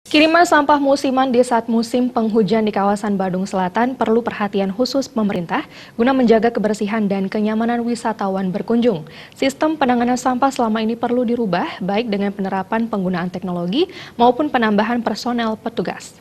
Kiriman sampah musiman di saat musim penghujan di kawasan Badung Selatan perlu perhatian khusus pemerintah guna menjaga kebersihan dan kenyamanan wisatawan berkunjung. Sistem penanganan sampah selama ini perlu dirubah, baik dengan penerapan penggunaan teknologi maupun penambahan personel petugas.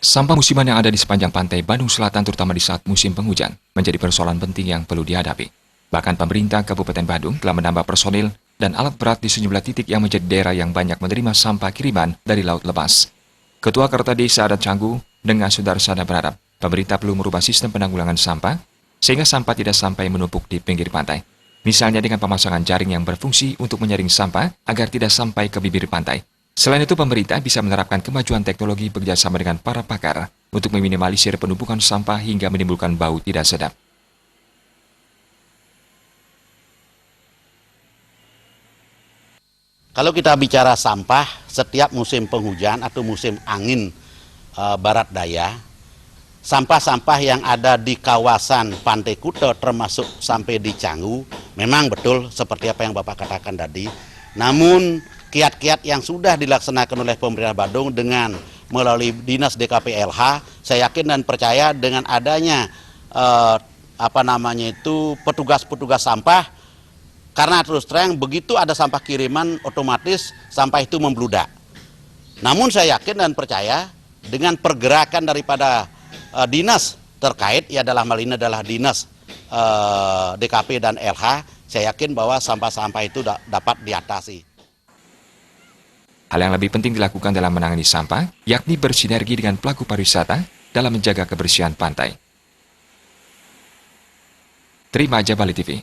Sampah musiman yang ada di sepanjang pantai Badung Selatan terutama di saat musim penghujan menjadi persoalan penting yang perlu dihadapi. Bahkan pemerintah Kabupaten Badung telah menambah personil dan alat berat di sejumlah titik yang menjadi daerah yang banyak menerima sampah kiriman dari laut lepas. Ketua Karta Desa Adat Canggu dengan Sudarsana berharap pemerintah perlu merubah sistem penanggulangan sampah sehingga sampah tidak sampai menumpuk di pinggir pantai. Misalnya dengan pemasangan jaring yang berfungsi untuk menyaring sampah agar tidak sampai ke bibir pantai. Selain itu, pemerintah bisa menerapkan kemajuan teknologi bekerjasama dengan para pakar untuk meminimalisir penumpukan sampah hingga menimbulkan bau tidak sedap. Kalau kita bicara sampah, setiap musim penghujan atau musim angin barat daya, sampah-sampah yang ada di kawasan Pantai Kuta termasuk sampai di Canggu, memang betul seperti apa yang Bapak katakan tadi. Namun kiat-kiat yang sudah dilaksanakan oleh pemerintah Badung dengan melalui Dinas DKP-LH, saya yakin dan percaya dengan adanya petugas-petugas sampah, karena terus terang begitu ada sampah kiriman otomatis sampah itu membludak. Namun saya yakin dan percaya dengan pergerakan daripada dinas terkait, ya dalam hal ini adalah dinas DKP dan LH, saya yakin bahwa sampah-sampah itu dapat diatasi. Hal yang lebih penting dilakukan dalam menangani sampah, yakni bersinergi dengan pelaku pariwisata dalam menjaga kebersihan pantai. Terima aja Bali TV.